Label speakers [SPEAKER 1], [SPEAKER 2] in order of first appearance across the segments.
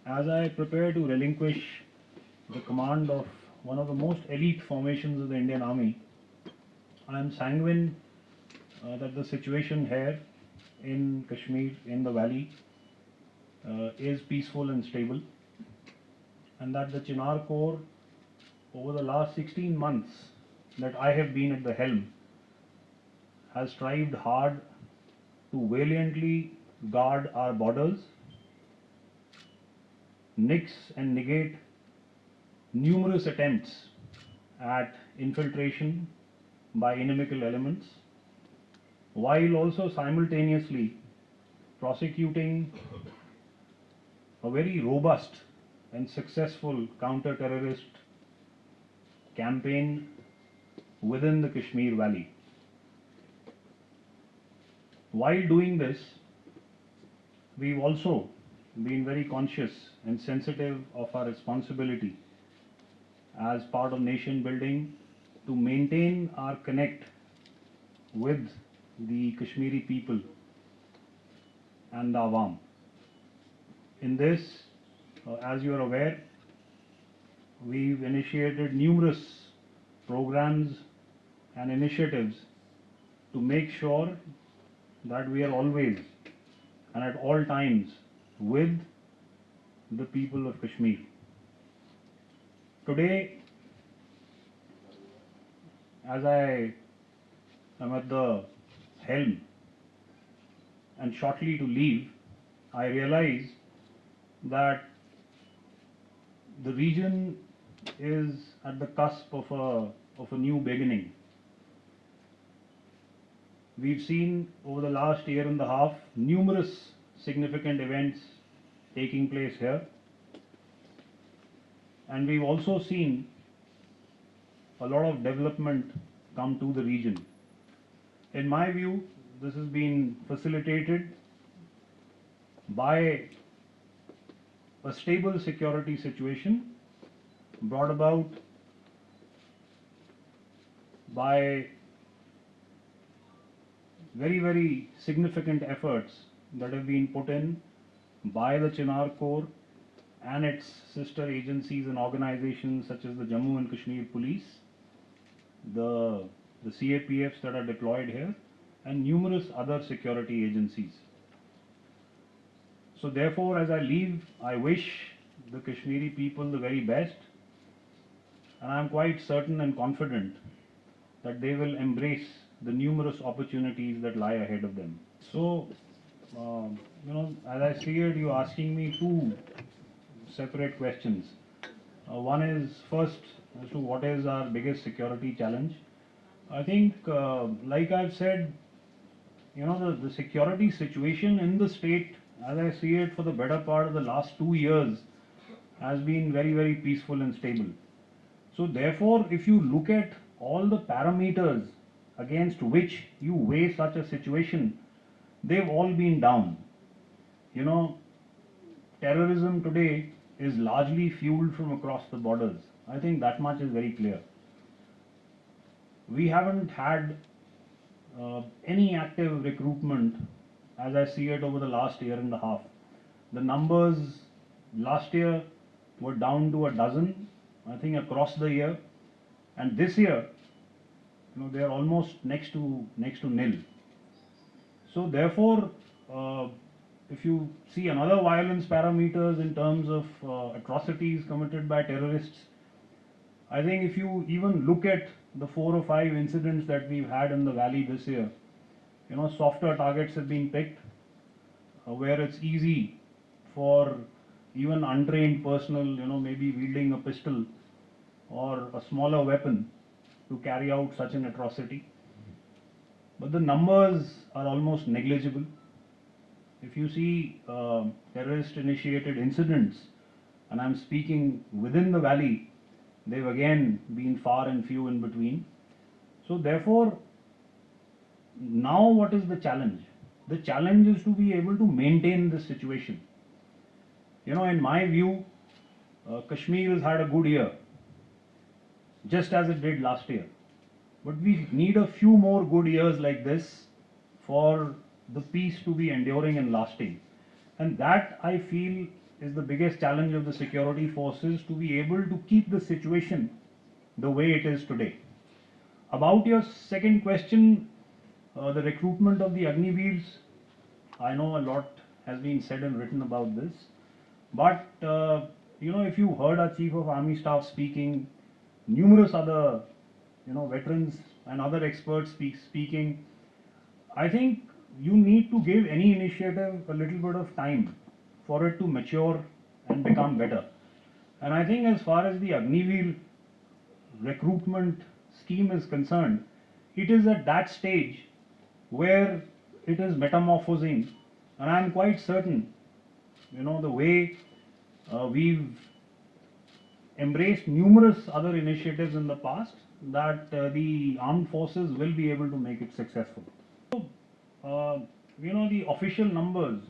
[SPEAKER 1] As I prepare to relinquish the command of one of the most elite formations of the Indian Army, I am sanguine that the situation here in Kashmir, in the valley, is peaceful and stable, and that the Chinar Corps, over the last 16 months that I have been at the helm, has strived hard to valiantly guard our borders, nix and negate numerous attempts at infiltration by inimical elements, while also simultaneously prosecuting a very robust and successful counter-terrorist campaign within the Kashmir Valley. While doing this, we've also been very conscious and sensitive of our responsibility as part of nation building to maintain our connect with the Kashmiri people and the Awam. In this, as you are aware, we've initiated numerous programs and initiatives to make sure that we are always and at all times with the people of Kashmir. Today, as I am at the helm and shortly to leave, I realize that the region is at the cusp of a new beginning. We've seen over the last year and a half numerous significant events taking place here, and we've also seen a lot of development come to the region. In my view, this has been facilitated by a stable security situation brought about by very significant efforts that have been put in by the Chinar Corps and its sister agencies and organizations such as the Jammu and Kashmir Police, the CAPFs that are deployed here, and numerous other security agencies. So therefore, as I leave, I wish the Kashmiri people the very best, and I am quite certain and confident that they will embrace the numerous opportunities that lie ahead of them. So, as I see it, you're asking me two separate questions. One is first as to what is our biggest security challenge. I think, like I've said, the security situation in the state, as I see it, for the better part of the last 2 years, has been very peaceful and stable. So therefore, if you look at all the parameters against which you weigh such a situation, they've all been down. Terrorism today is largely fueled from across the borders. I think that much is very clear. We haven't had any active recruitment, as I see it, over the last year and a half. The numbers last year were down to a dozen, I think, across the year, and this year, they are almost next to nil. So therefore, if you see another violence parameters in terms of atrocities committed by terrorists, I think if you even look at the 4 or 5 incidents that we've had in the valley this year, softer targets have been picked, where it's easy for even untrained personnel, maybe wielding a pistol or a smaller weapon, to carry out such an atrocity. But the numbers are almost negligible. If you see terrorist initiated incidents, and I'm speaking within the valley, they've again been far and few in between. So therefore, now what is the challenge? The challenge is to be able to maintain this situation. In my view, Kashmir has had a good year, just as it did last year. But we need a few more good years like this for the peace to be enduring and lasting. And that, I feel, is the biggest challenge of the security forces, to be able to keep the situation the way it is today. About your second question, the recruitment of the Agniveers, I know a lot has been said and written about this, but if you heard our Chief of Army Staff speaking, numerous other veterans and other experts speaking, I think you need to give any initiative a little bit of time for it to mature and become better. And I think as far as the Agniveer recruitment scheme is concerned, it is at that stage where it is metamorphosing, and I am quite certain, the way we've embraced numerous other initiatives in the past, that the armed forces will be able to make it successful. So, the official numbers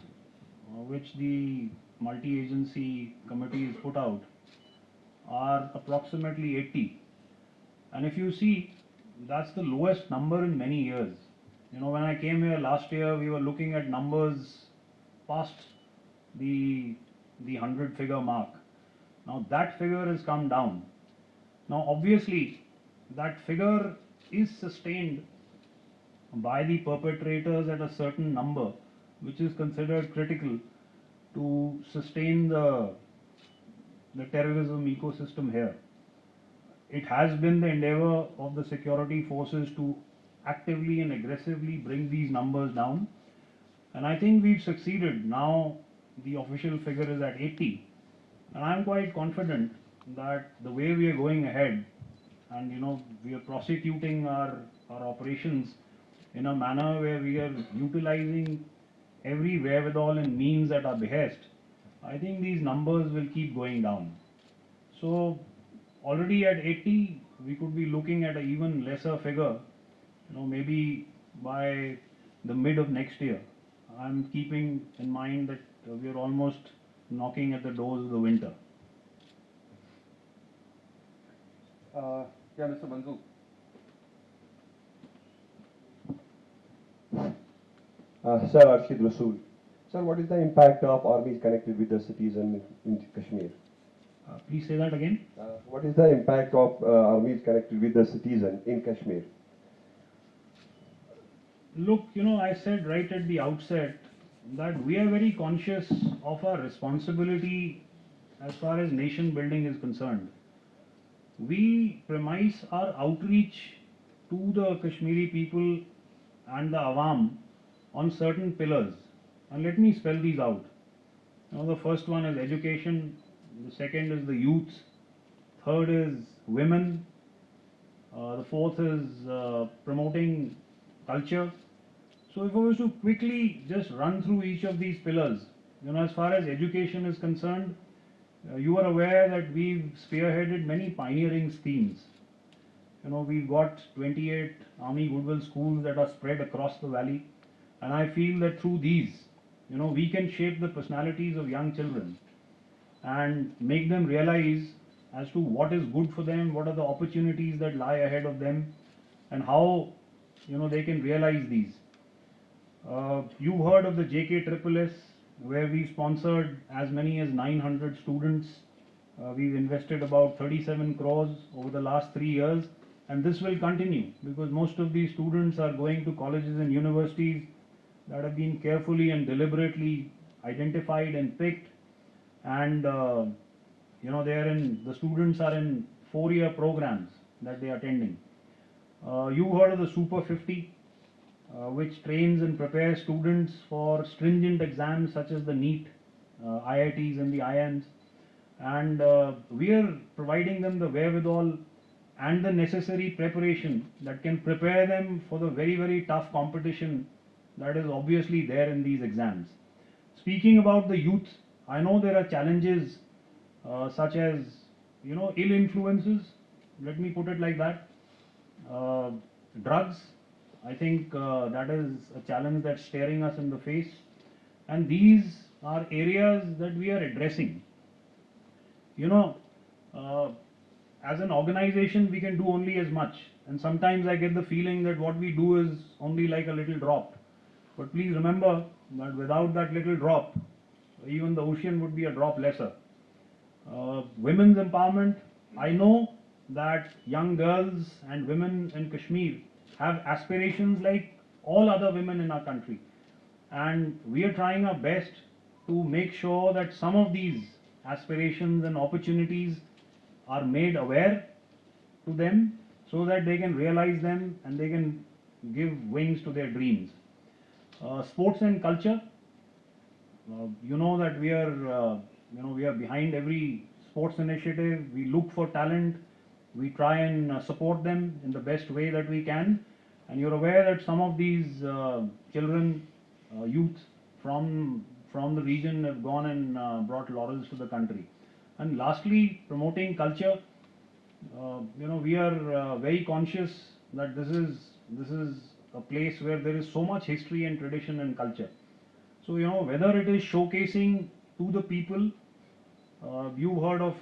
[SPEAKER 1] which the multi-agency committee has put out are approximately 80. And if you see, that's the lowest number in many years. When I came here last year, we were looking at numbers past the 100-figure mark. Now that figure has come down. Now obviously, that figure is sustained by the perpetrators at a certain number, which is considered critical to sustain the terrorism ecosystem here. It has been the endeavor of the security forces to actively and aggressively bring these numbers down, and I think we've succeeded. Now the official figure is at 80, and I'm quite confident that the way we are going ahead, and we are prosecuting our operations in a manner where we are utilizing every wherewithal and means at our behest, I think these numbers will keep going down. So already at 80, we could be looking at an even lesser figure, maybe by the mid of next year. I'm keeping in mind that we are almost knocking at the doors of the winter.
[SPEAKER 2] Yeah, Mr. Banzu.
[SPEAKER 3] Sir Arshid Rasool. Sir, what is the impact of armies connected with the citizen in Kashmir?
[SPEAKER 1] Please say that again.
[SPEAKER 3] What is the impact of armies connected with the citizen in Kashmir?
[SPEAKER 1] Look, I said right at the outset that we are very conscious of our responsibility as far as nation building is concerned. We premise our outreach to the Kashmiri people and the Awam on certain pillars. And let me spell these out. The first one is education, the second is the youth, third is women, the fourth is promoting culture. So if I was to quickly just run through each of these pillars, as far as education is concerned, you are aware that we've spearheaded many pioneering schemes. We've got 28 Army Goodwill schools that are spread across the valley, and I feel that through these, we can shape the personalities of young children and make them realize as to what is good for them, what are the opportunities that lie ahead of them, and how they can realize these. You've heard of the JKSSS, where we've sponsored as many as 900 students. We've invested about 37 crores over the last 3 years, and this will continue because most of these students are going to colleges and universities that have been carefully and deliberately identified and picked, and the students are in 4-year programs that they are attending. You heard of the Super 50, which trains and prepares students for stringent exams such as the NEET, IITs and the IIMs, and we are providing them the wherewithal and the necessary preparation that can prepare them for the very, very tough competition that is obviously there in these exams. Speaking about the youth, I know there are challenges such as ill influences, let me put it like that, drugs. I think that is a challenge that's staring us in the face, and these are areas that we are addressing. As an organization, we can do only as much, and sometimes I get the feeling that what we do is only like a little drop. But please remember that without that little drop, even the ocean would be a drop lesser. Women's empowerment, I know that young girls and women in Kashmir have aspirations like all other women in our country, and we are trying our best to make sure that some of these aspirations and opportunities are made aware to them so that they can realize them and they can give wings to their dreams. Sports and culture, you know that we are behind every sports initiative. We look for talent. We try and support them in the best way that we can. And you're aware that some of these children, youth from the region have gone and brought laurels to the country. And lastly, promoting culture. We are very conscious that this is a place where there is so much history and tradition and culture. So, whether it is showcasing to the people, you've heard of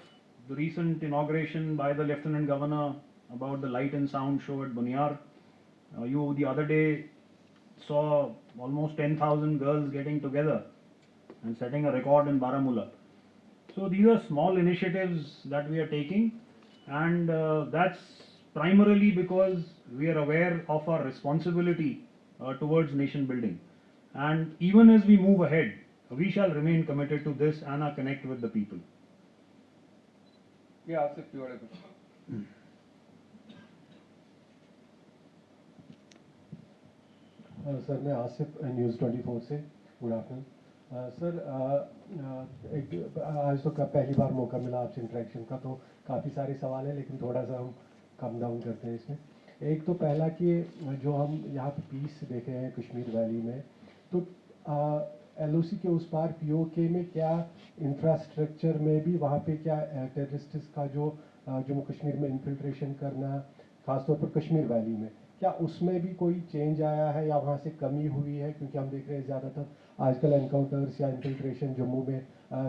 [SPEAKER 1] the recent inauguration by the Lieutenant Governor about the light and sound show at Bunyar. You the other day saw almost 10,000 girls getting together and setting a record in Baramulla. So these are small initiatives that we are taking, and that's primarily because we are aware of our responsibility towards nation building. And even as we move ahead, we shall remain committed to this and our connect with the people.
[SPEAKER 2] Yeah, Asif, you had a question.
[SPEAKER 4] Sir मैं Asif news 24 से good afternoon sir एक आज तो पहली बार मौका मिला आपसे interaction का, तो काफ़ी सारे सवाल हैं लेकिन थोड़ा सा हम कम डाउन करते हैं इसमें। एक तो पहला कि जो हम यहाँ पे पीस देखे हैं कश्मीर वैली में, तो LOC के उस पार POK में क्या इंफ्रास्ट्रक्चर में भी वहाँ पे क्या टेररिस्ट्स का जो जम्मू कश्मीर में इन्फिल्ट्रेशन करना, ख़ासतौर पर कश्मीर वैली में, क्या उसमें भी कोई चेंज आया है या वहाँ से कमी हुई है? क्योंकि हम देख रहे हैं ज़्यादातर आजकल एनकाउंटर्स या इन्फिल्ट्रेशन जम्मू में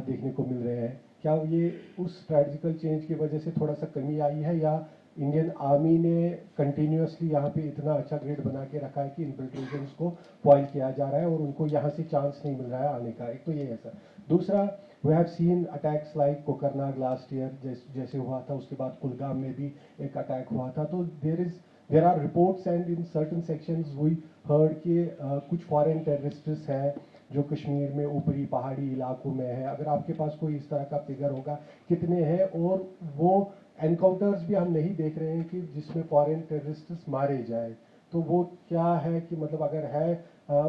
[SPEAKER 4] देखने को मिल रहे हैं। क्या ये उस स्ट्रेटजिकल चेंज की वजह से थोड़ा सा कमी आई है, या इंडियन आर्मी ने कंटिन्यूसली यहाँ पे इतना अच्छा ग्रिड बना के रखा है कि इन्फिल्ट्रेशन को फॉइल किया जा रहा है और उनको यहाँ से चांस नहीं मिल रहा है आने का? एक तो ये है सर। दूसरा, we have seen attacks like Kokernag last year जैसे हुआ था, उसके बाद कुलगाम में भी एक अटैक हुआ था। तो there are reports and in certain sections we heard कि कुछ फॉरेन टेररिस्ट्स हैं जो कश्मीर में ऊपरी पहाड़ी इलाकों में है। अगर आपके पास कोई इस तरह का फिगर होगा कितने हैं, और वो एनकाउंटर्स भी हम नहीं देख रहे हैं कि जिसमें फॉरेन टेररिस्ट्स मारे जाए, तो वो क्या है कि मतलब अगर है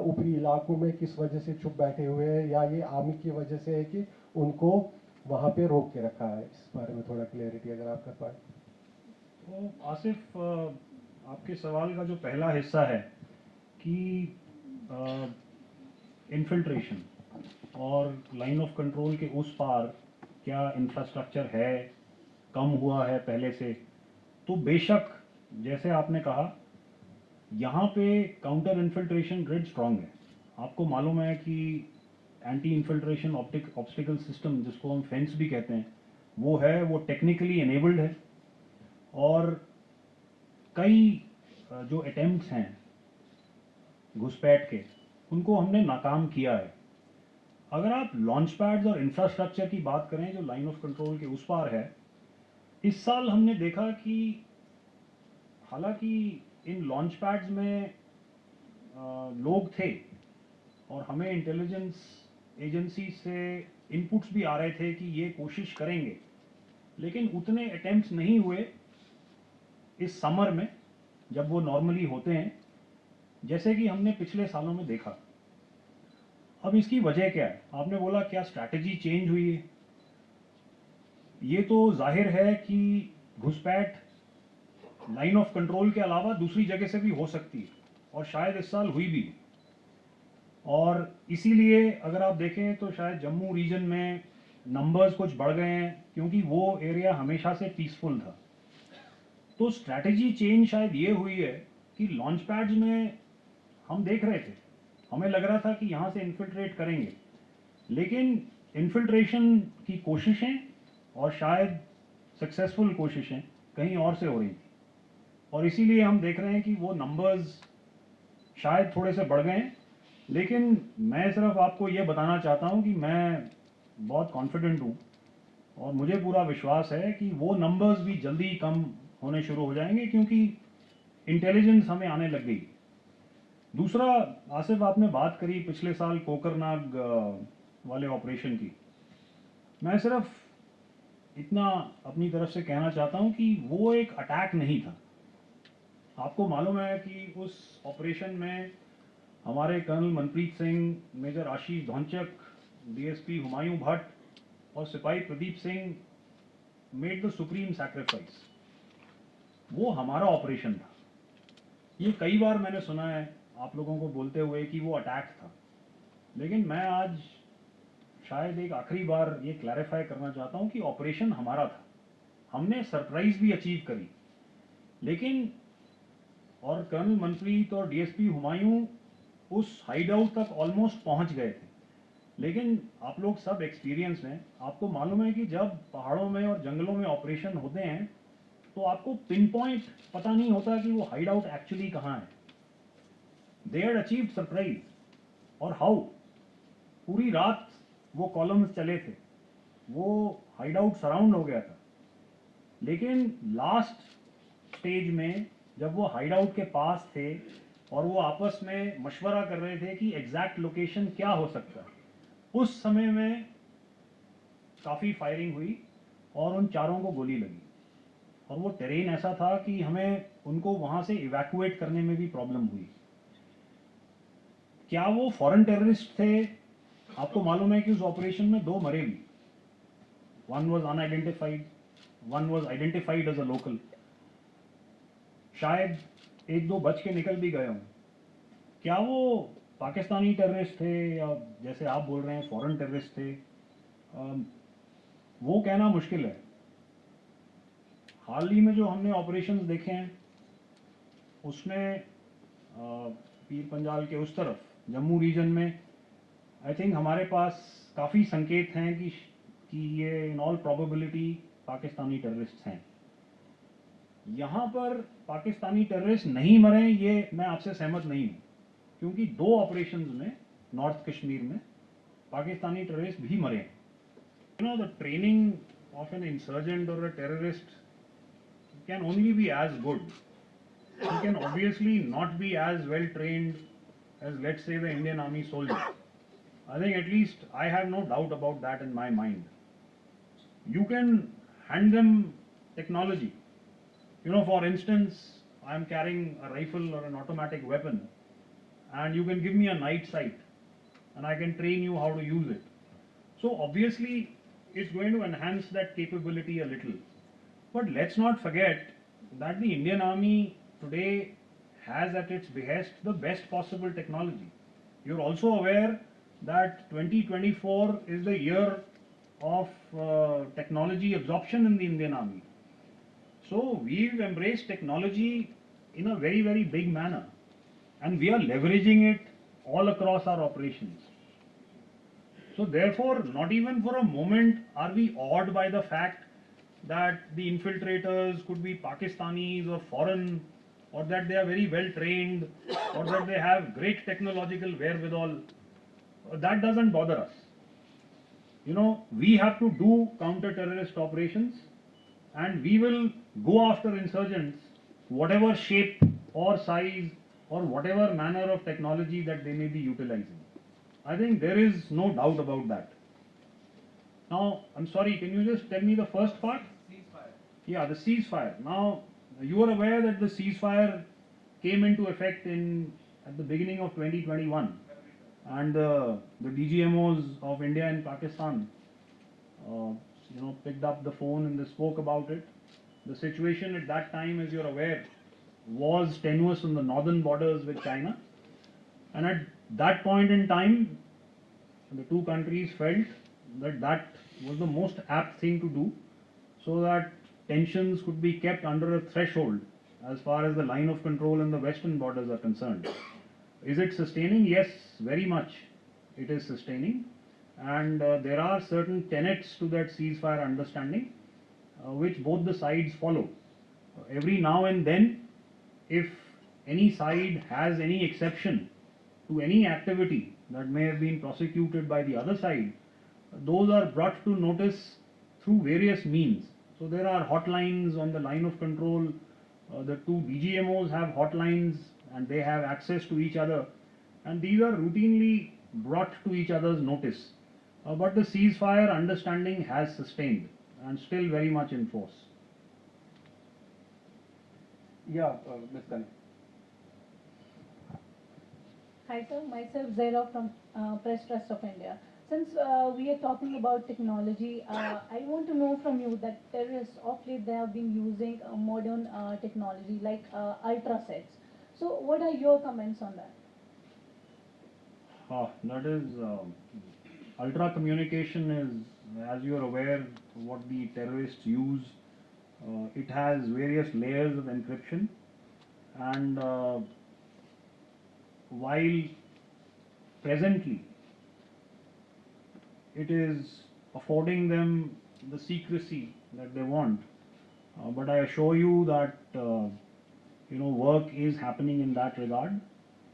[SPEAKER 4] ऊपरी इलाकों में किस वजह से चुप बैठे हुए हैं, या ये आर्मी की वजह से है कि उनको वहाँ पे रोक के रखा है? इस बारे में थोड़ा क्लियरिटी अगर आप कर पाए।
[SPEAKER 1] तो आसिफ, आपके सवाल का जो पहला हिस्सा है कि इन्फिल्ट्रेशन और लाइन ऑफ कंट्रोल के उस पार क्या इंफ्रास्ट्रक्चर है, कम हुआ है पहले से, तो बेशक जैसे आपने कहा यहाँ पे काउंटर इन्फिल्ट्रेशन ग्रिड स्ट्रांग है। आपको मालूम है कि एंटी इन्फिल्ट्रेशन ऑब्स्टिकल सिस्टम, जिसको हम फेंस भी कहते हैं, वो है, वो टेक्निकली एनेबल्ड है। और कई जो अटेम्प्ट्स हैं घुसपैठ के, उनको हमने नाकाम किया है। अगर आप लॉन्च पैड्स और इंफ्रास्ट्रक्चर की बात करें जो लाइन ऑफ कंट्रोल के उस पार है, इस साल हमने देखा कि हालांकि इन लॉन्च पैड्स में लोग थे और हमें इंटेलिजेंस एजेंसी से इनपुट्स भी आ रहे थे कि ये कोशिश करेंगे, लेकिन उतने अटेम्प्ट्स नहीं हुए इस समर में जब वो नॉर्मली होते हैं, जैसे कि हमने पिछले सालों में देखा। अब इसकी वजह क्या है? आपने बोला क्या स्ट्रैटेजी चेंज हुई है। ये तो जाहिर है कि घुसपैठ लाइन ऑफ कंट्रोल के अलावा दूसरी जगह से भी हो सकती है, और शायद इस साल हुई भी। और इसीलिए अगर आप देखें तो शायद जम्मू रीजन में नंबर्स कुछ बढ़ गए हैं, क्योंकि वो एरिया हमेशा से पीसफुल था। तो स्ट्रैटेजी चेंज शायद ये हुई है कि लॉन्च पैड्स में हम देख रहे थे, हमें लग रहा था कि यहाँ से इन्फिल्ट्रेट करेंगे, लेकिन इन्फिल्ट्रेशन की कोशिशें और शायद सक्सेसफुल कोशिशें कहीं और से हो रही थी, और इसीलिए हम देख रहे हैं कि वो नंबर्स शायद थोड़े से बढ़ गए हैं। लेकिन मैं सिर्फ आपको ये बताना चाहता हूँ कि मैं बहुत कॉन्फिडेंट हूँ और मुझे पूरा विश्वास है कि वो नंबर्स भी जल्दी कम होने शुरू हो जाएंगे, क्योंकि इंटेलिजेंस हमें आने लग गई। दूसरा, आसिफ आपने बात करी पिछले साल कोकरनाग वाले ऑपरेशन की। मैं सिर्फ इतना अपनी तरफ से कहना चाहता हूं कि वो एक अटैक नहीं था। आपको मालूम है कि उस ऑपरेशन में हमारे कर्नल मनप्रीत सिंह, मेजर आशीष धौंचक, डीएसपी हुमायूं भट्ट और सिपाही Pradeep Singh made the supreme sacrifice. वो हमारा ऑपरेशन था। ये कई बार मैंने सुना है आप लोगों को बोलते हुए कि वो अटैक था, लेकिन मैं आज शायद एक आखिरी बार ये क्लैरिफाई करना चाहता हूं कि ऑपरेशन हमारा था। हमने सरप्राइज भी अचीव करी, लेकिन और कर्नल मनप्रीत और डीएसपी हुमायूं उस हाइड आउट तक ऑलमोस्ट पहुंच गए थे। लेकिन आप लोग सब एक्सपीरियंस हैं, आपको मालूम है कि जब पहाड़ों में और जंगलों में ऑपरेशन होते हैं तो आपको पिन पॉइंट पता नहीं होता कि वो हाइड आउट एक्चुअली कहाँ है। दे हैड अचीव्ड सरप्राइज, और हाउ पूरी रात वो कॉलम्स चले थे, वो हाइड आउट सराउंड हो गया था। लेकिन लास्ट स्टेज में जब वो हाइड आउट के पास थे और वो आपस में मशवरा कर रहे थे कि एग्जैक्ट लोकेशन क्या हो सकता है, उस समय में काफ़ी फायरिंग हुई और उन चारों को गोली लगी। और वो टेरेन ऐसा था कि हमें उनको वहां से इवैक्यूएट करने में भी प्रॉब्लम हुई। क्या वो फॉरेन टेररिस्ट थे? आपको मालूम है कि उस ऑपरेशन में 2 मरे भी। One was unidentified, one was identified as a local. शायद 1-2 बच के निकल भी गए हों। क्या वो पाकिस्तानी टेररिस्ट थे या जैसे आप बोल रहे हैं फॉरेन टेररिस्ट थे? वो कहना मुश्किल है। हाल ही में जो हमने ऑपरेशंस देखे हैं उसमें पीर पंजाल के उस तरफ जम्मू रीजन में आई थिंक हमारे पास काफ़ी संकेत हैं कि ये in all probability Pakistani terrorist हैं। यहाँ पर पाकिस्तानी टेररिस्ट नहीं मरे ये मैं आपसे सहमत नहीं हूँ, क्योंकि 2 ऑपरेशंस में नॉर्थ कश्मीर में पाकिस्तानी टेररिस्ट भी मरे हैं। You know, the training of an insurgent or a terrorist can only be as good. He can obviously not be as well trained as, let's say, the Indian Army soldier. I think at least I have no doubt about that in my mind. You can hand them technology. You know, for instance, I am carrying a rifle or an automatic weapon, and you can give me a night sight, and I can train you how to use it. So obviously, it's going to enhance that capability a little. But let's not forget that the Indian Army today has at its behest the best possible technology. You're also aware that 2024 is the year of technology absorption in the Indian Army. So we've embraced technology in a very, very big manner, and we are leveraging it all across our operations. So therefore, not even for a moment are we awed by the fact that the infiltrators could be Pakistanis or foreign, or that they are very well trained, or that they have great technological wherewithal. That doesn't bother us. You know, we have to do counter-terrorist operations, and we will go after insurgents, whatever shape or size or whatever manner of technology that they may be utilizing. I think there is no doubt about that. Now, I'm sorry, can you just tell me the first part?
[SPEAKER 2] Ceasefire.
[SPEAKER 1] Yeah, the ceasefire. Now, you are aware that the ceasefire came into effect at the beginning of 2021, and the DGMOs of India and Pakistan, picked up the phone and they spoke about it. The situation at that time, as you're aware, was tenuous on the northern borders with China, and at that point in time, the two countries felt that that was the most apt thing to do, so that tensions could be kept under a threshold as far as the line of control and the western borders are concerned. Is it sustaining? Yes, very much it is sustaining, and there are certain tenets to that ceasefire understanding which both the sides follow. Every now and then, if any side has any exception to any activity that may have been prosecuted by the other side, those are brought to notice through various means. So there are hotlines on the line of control. The two DGMOs have hotlines and they have access to each other, and these are routinely brought to each other's notice. But the ceasefire understanding has sustained and still very much in force.
[SPEAKER 2] Yeah, Ms. Kani.
[SPEAKER 5] Hi sir, myself Zaira from Press Trust of India. Since we are talking about technology, I want to know from you that terrorists of late they have been using modern technology like ultrasets. So what are your comments on that?
[SPEAKER 1] That is, ultra communication is, as you are aware, what the terrorists use. It has various layers of encryption, and while presently it is affording them the secrecy that they want, but I assure you that work is happening in that regard,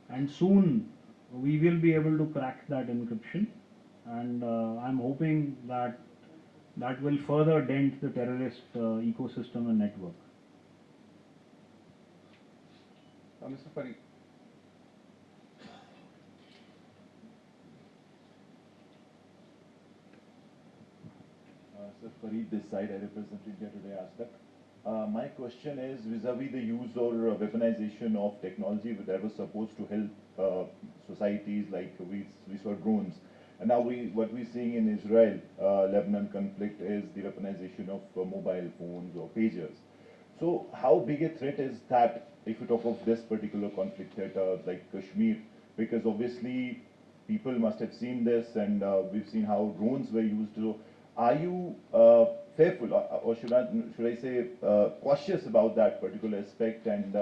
[SPEAKER 1] and soon we will be able to crack that encryption, and I'm hoping that that will further dent the terrorist ecosystem and network.
[SPEAKER 2] Mr. Farid.
[SPEAKER 6] Sir Farid this side, I represent India Today Aspect. My question is vis-a-vis the use or weaponization of technology that was supposed to help societies, like we saw drones. And now what we're seeing in Israel, Lebanon conflict is the weaponization of mobile phones or pagers. So how big a threat is that if you talk of this particular conflict theater like Kashmir? Because obviously people must have seen this, and we've seen how drones were used. So are you fearful, or should I say cautious about that particular aspect? And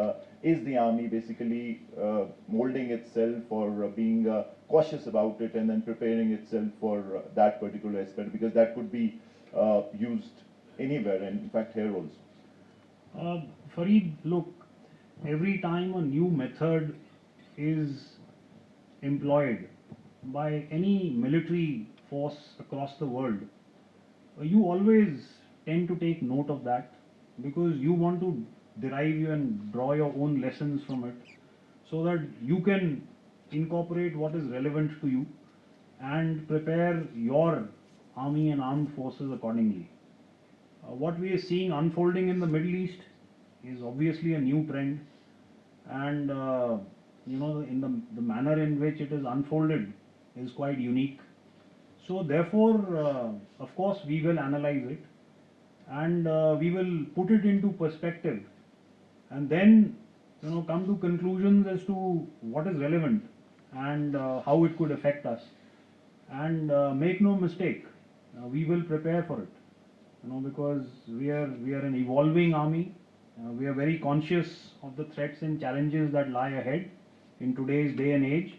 [SPEAKER 6] is the army basically molding itself or being cautious about it and then preparing itself for that particular aspect? Because that could be used anywhere, and in fact here also.
[SPEAKER 1] Farid, look, every time a new method is employed by any military force across the world, you always tend to take note of that, because you want to derive and draw your own lessons from it, so that you can incorporate what is relevant to you and prepare your army and armed forces accordingly. What we are seeing unfolding in the Middle East is obviously a new trend, and in the manner in which it is unfolded is quite unique. So therefore, of course, we will analyze it, and we will put it into perspective, and then come to conclusions as to what is relevant and how it could affect us. And make no mistake, we will prepare for it. Because we are an evolving army. We are very conscious of the threats and challenges that lie ahead in today's day and age.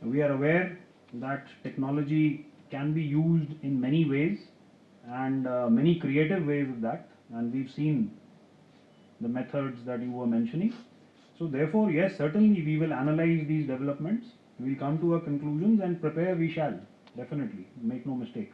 [SPEAKER 1] We are aware that technology can be used in many ways, and many creative ways of that, and we've seen the methods that you were mentioning. So therefore, yes, certainly we will analyze these developments, we will come to our conclusions, and prepare we shall, definitely, make no mistake.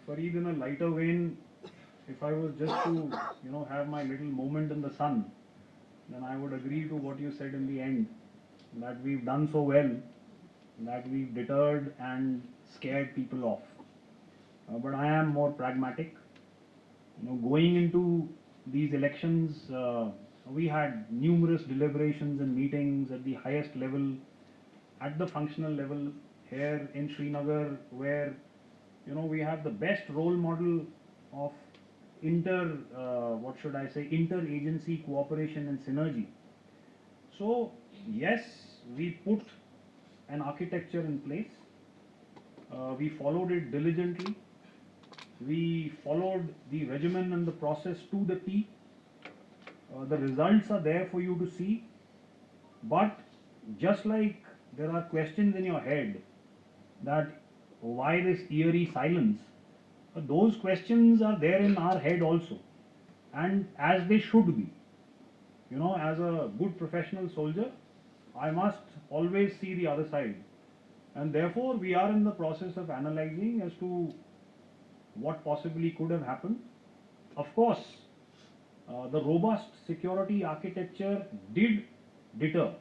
[SPEAKER 1] Farid, in a lighter vein, if I was just to have my little moment in the sun, then I would agree to what you said in the end, that we've done so well, that we've deterred and scared people off. But I am more pragmatic. Going into these elections, We had numerous deliberations and meetings at the highest level, at the functional level here in Srinagar, where we have the best role model of what should I say, inter-agency cooperation and synergy. So yes, we put an architecture in place. We followed it diligently. We followed the regimen and the process to the T. The results are there for you to see. But just like there are questions in your head that why this eerie silence, those questions are there in our head also, and as they should be. As a good professional soldier, I must always see the other side, and therefore we are in the process of analyzing as to what possibly could have happened. Of course, the robust security architecture did deter,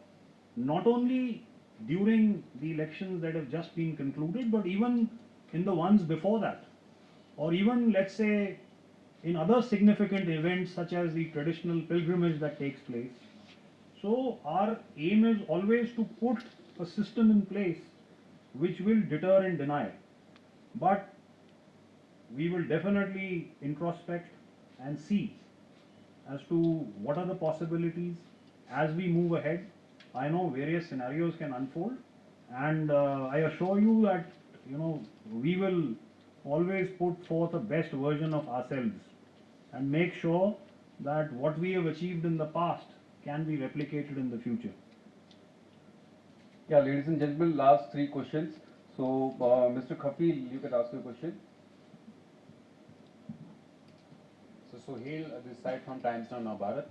[SPEAKER 1] not only during the elections that have just been concluded, but even in the ones before that, or even, let's say, in other significant events such as the traditional pilgrimage that takes place. So our aim is always to put a system in place which will deter and deny. But we will definitely introspect and see as to what are the possibilities as we move ahead. I know various scenarios can unfold, and I assure you that we will always put forth the best version of ourselves and make sure that what we have achieved in the past can be replicated in the future.
[SPEAKER 2] Yeah, ladies and gentlemen, last three questions. So, Mr. Khafil, you can ask your question.
[SPEAKER 7] So Sohail, this side from Times Now Bharat.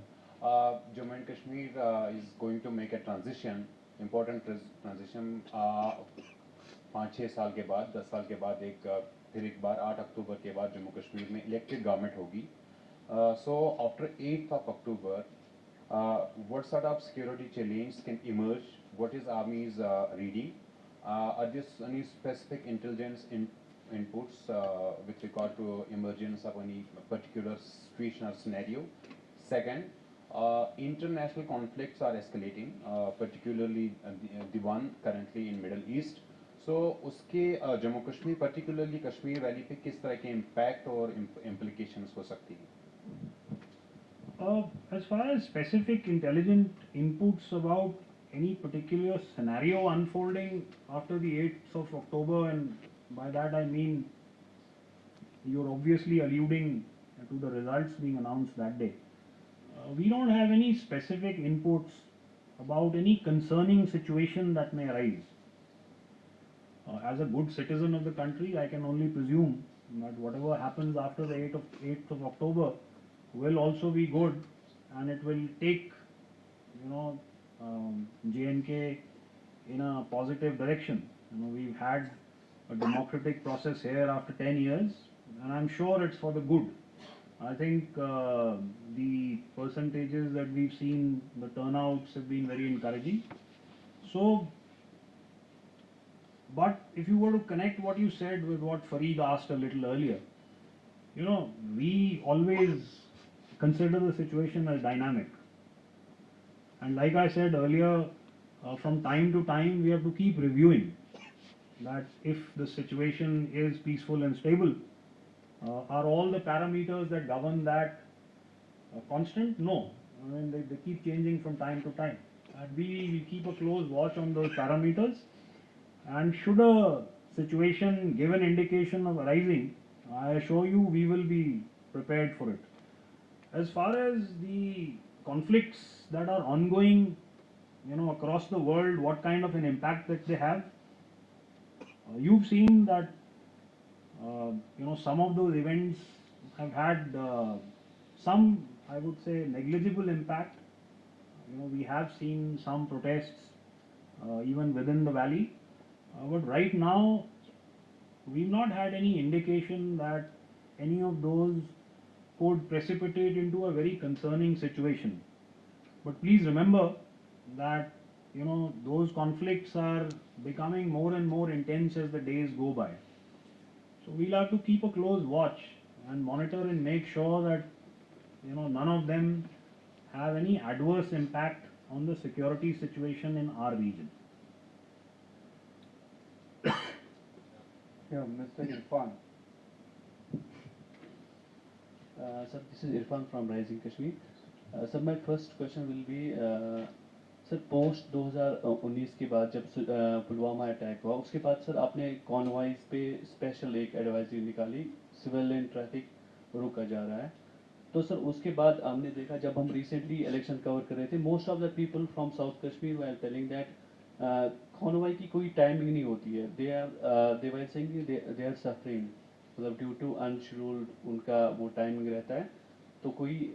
[SPEAKER 7] Jammu and Kashmir is going to make a transition, important transition. 5-6 साल के बाद 10 साल के बाद फिर एक बार 8 अक्टूबर के बाद जम्मू कश्मीर में इलेक्टेड गवर्नमेंट होगी. So after 8th of October, what sort of security challenge can emerge? What is Army's reading? Are there any specific intelligence inputs with regard to emergence of any particular situation or scenario? Second, international conflicts are escalating, particularly the one currently in Middle East. So उसके Jammu Kashmir particularly Kashmir valley पे किस तरह के impact और implications हो सकती हैं?
[SPEAKER 1] As far as specific intelligent inputs about any particular scenario unfolding after the 8th of October, and by that I mean you're obviously alluding to the results being announced that day. We don't have any specific inputs about any concerning situation that may arise. As a good citizen of the country, I can only presume that whatever happens after the 8th of October will also be good, and it will take J&K in a positive direction. We've had a democratic process here after 10 years, and I'm sure it's for the good. I think the percentages that we've seen, the turnouts have been very encouraging. So, but if you were to connect what you said with what Fareed asked a little earlier, we always consider the situation as dynamic. And like I said earlier, from time to time we have to keep reviewing that if the situation is peaceful and stable, are all the parameters that govern that constant? No. I mean, they keep changing from time to time. And we will keep a close watch on those parameters. And should a situation give an indication of arising, I assure you we will be prepared for it. As far as the conflicts that are ongoing, across the world, what kind of an impact that they have, you've seen that, some of those events have had some, I would say, negligible impact. We have seen some protests even within the valley, but right now we've not had any indication that any of those could precipitate into a very concerning situation. But please remember that those conflicts are becoming more and more intense as the days go by. So we'll have to keep a close watch and monitor and make sure that none of them have any adverse impact on the security situation in our region.
[SPEAKER 2] Yeah, Mr. Irfan.
[SPEAKER 8] Sir, this is Irfan from Rising Kashmir. Sir, my first question will be, sir post 2019 के बाद जब Pulwama attack हुआ उसके बाद sir आपने कॉन्वॉइस पे special एक advisory निकाली, सिविलियन ट्रैफिक रोका जा रहा है. तो सर उसके बाद हमने देखा जब हम रिसेंटली इलेक्शन कवर कर रहे थे, most of the people from south Kashmir were telling that convoy की कोई टाइमिंग नहीं होती है. They were saying they are suffering, मतलब ड्यू टू अनशेड्यूल्ड उनका वो टाइमिंग रहता है. तो कोई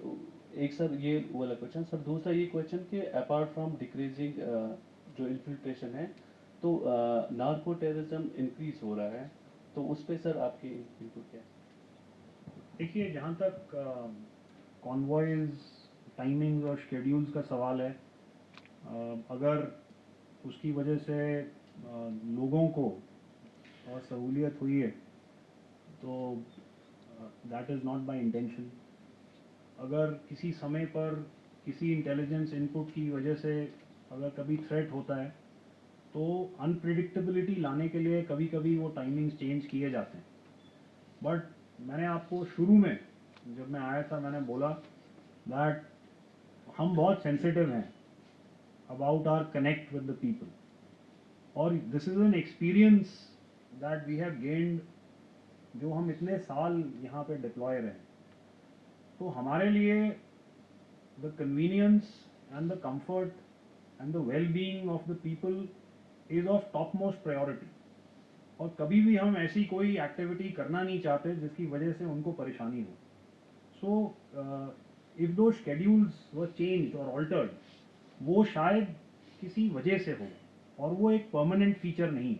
[SPEAKER 8] एक सर ये वाला क्वेश्चन. सर दूसरा ये क्वेश्चन कि अपार्ट फ्रॉम डिक्रीजिंग जो इन्फिल्ट्रेशन है तो नार्को टेररिज्म इंक्रीज हो रहा है, तो उस पर सर आपकी इनपुट क्या है?
[SPEAKER 1] देखिए, जहाँ तक कॉन्वॉयज, टाइमिंग्स और शेड्यूल्स का सवाल है, अगर उसकी वजह से लोगों को और सहूलियत हुई है तो that is not by intention. अगर किसी समय पर किसी इंटेलिजेंस इनपुट की वजह से अगर कभी थ्रेट होता है तो अनप्रिडिक्टेबिलिटी लाने के लिए कभी कभी वो टाइमिंग्स चेंज किए जाते हैं. बट मैंने आपको शुरू में जब मैं आया था मैंने बोला दैट हम बहुत सेंसिटिव हैं about our connect with the people, और this is an experience that we have gained जो हम इतने साल यहाँ पे डिप्लॉय रहे. तो हमारे लिए the convenience and the comfort and the well being of the people is of top most priority. और कभी भी हम ऐसी कोई एक्टिविटी करना नहीं चाहते जिसकी वजह से उनको परेशानी हो. सो इफ़ दो शेड्यूल्स वर चेंज और ऑल्टर्ड, वो शायद किसी वजह से हो और वो एक परमानेंट फीचर नहीं.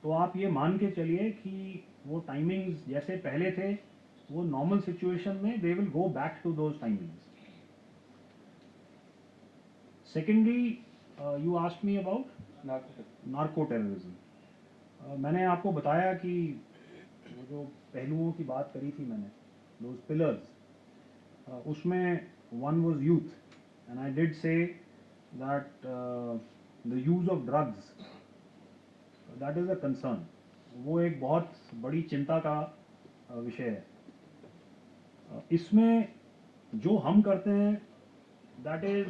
[SPEAKER 1] तो आप ये मान के चलिए कि वो टाइमिंग्स जैसे पहले थे वो नॉर्मल सिचुएशन में they will go back to those timings. Secondly, you asked me about narco terrorism. मैंने आपको बताया कि वो जो पहलुओं की बात करी थी मैंने, दोज पिलर्स, उसमें one was youth and I did say that the use of drugs that is a concern. वो एक बहुत बड़ी चिंता का विषय है. इसमें जो हम करते हैं that is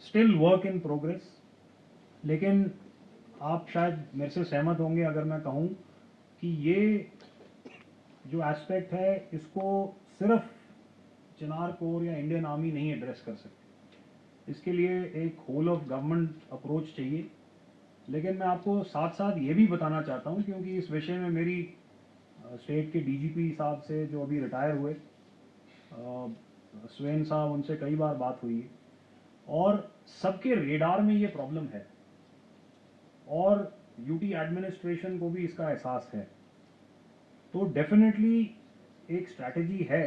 [SPEAKER 1] still work in progress. लेकिन आप शायद मेरे से सहमत होंगे अगर मैं कहूँ कि ये जो एस्पेक्ट है इसको सिर्फ चिनार कोर या इंडियन आर्मी नहीं एड्रेस कर सकती. इसके लिए एक होल ऑफ गवर्नमेंट अप्रोच चाहिए. लेकिन मैं आपको साथ साथ ये भी बताना चाहता हूँ, क्योंकि इस विषय में मेरी स्टेट के डीजीपी साहब से जो अभी रिटायर हुए स्वेन साहब, उनसे कई बार बात हुई है और सबके रेडार में ये प्रॉब्लम है और यूटी एडमिनिस्ट्रेशन को भी इसका एहसास है. तो डेफिनेटली एक स्ट्रैटेजी है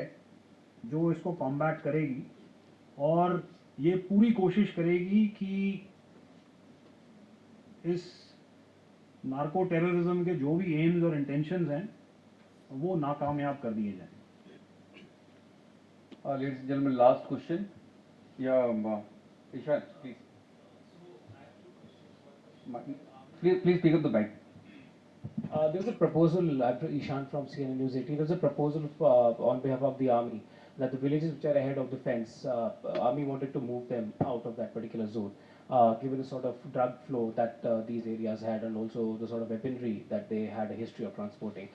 [SPEAKER 1] जो इसको कॉम्बैट करेगी और ये पूरी कोशिश करेगी कि इस नार्को टेररिज्म के जो भी एम्स और इंटेंशंस हैं वो नाकामयाब कर दिए जाएं.
[SPEAKER 2] Ladies and gentlemen, last question. Yeah, Irshad, please. Please pick up the mic.
[SPEAKER 9] There was a proposal, Ishan from CNN News 18, there was a proposal on behalf of the army that the villages which are ahead of the fence, army wanted to move them out of that particular zone, given the sort of drug flow that these areas had and also the sort of weaponry that they had a history of transporting.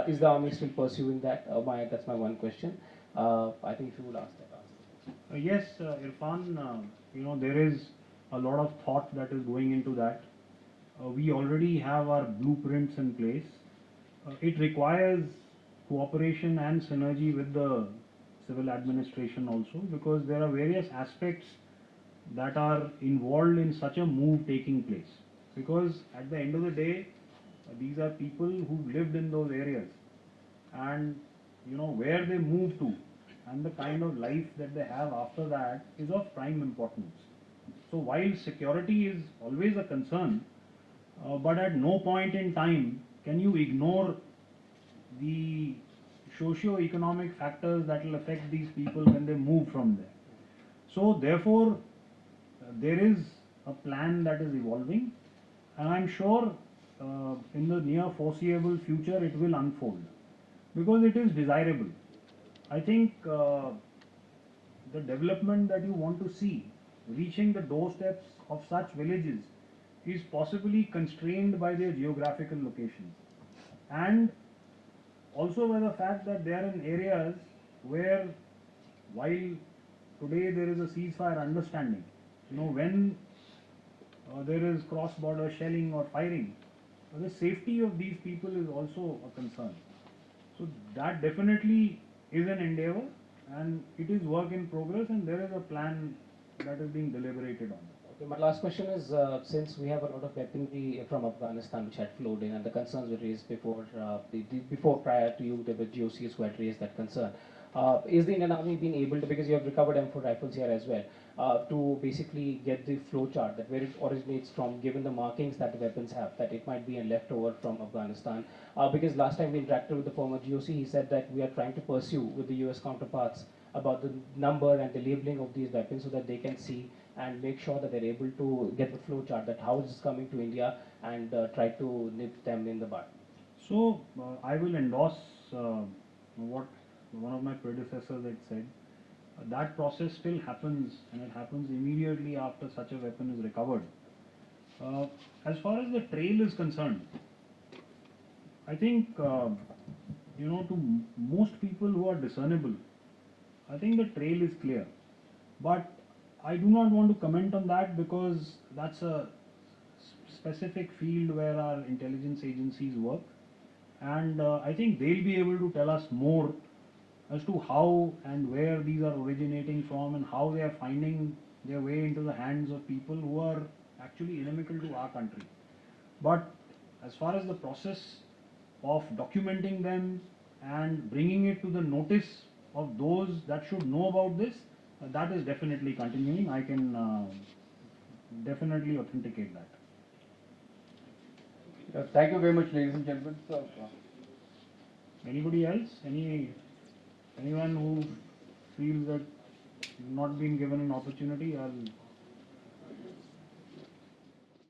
[SPEAKER 9] Is the army still pursuing that? That's my one question. I think if you would ask that.
[SPEAKER 1] Yes, Irfan, there is a lot of thought that is going into that. We already have our blueprints in place. It requires cooperation and synergy with the civil administration also, because there are various aspects that are involved in such a move taking place. Because at the end of the day, these are people who lived in those areas, and where they move to and the kind of life that they have after that is of prime importance. So while security is always a concern, but at no point in time can you ignore the socio-economic factors that will affect these people when they move from there. So therefore, there is a plan that is evolving, and I'm sure in the near foreseeable future it will unfold because it is desirable. I think the development that you want to see reaching the doorsteps of such villages is possibly constrained by their geographical locations and also by the fact that they are in areas where, while today there is a ceasefire understanding, when there is cross-border shelling or firing, the safety of these people is also a concern. So that definitely is an endeavor, and it is work in progress, and there is a plan that is being deliberated on.
[SPEAKER 9] Okay, my last question is, since we have a lot of weaponry from Afghanistan which had flowed in, and the concerns were raised before, before prior to you, there were GOCs who had raised that concern. Is the Indian Army being able to, because you have recovered M4 rifles here as well, to basically get the flow chart that where it originates from, given the markings that the weapons have, that it might be a leftover from Afghanistan? Because last time we interacted with the former GOC, he said that we are trying to pursue with the US counterparts about the number and the labeling of these weapons so that they can see and make sure that they're able to get the flow chart that how this is coming to India and try to nip them in the bud.
[SPEAKER 1] So I will endorse what one of my predecessors had said. That process still happens, and it happens immediately after such a weapon is recovered. As far as the trail is concerned, I think to most people who are discernible, I think the trail is clear. But I do not want to comment on that because that's a specific field where our intelligence agencies work, and I think they'll be able to tell us more as to how and where these are originating from and how they are finding their way into the hands of people who are actually inimical to our country. But as far as the process of documenting them and bringing it to the notice of those that should know about this, that is definitely continuing. I can definitely authenticate that.
[SPEAKER 2] Thank you very much, ladies and gentlemen. So,
[SPEAKER 1] Anybody else? Anyone who feels that not been given an opportunity, I'll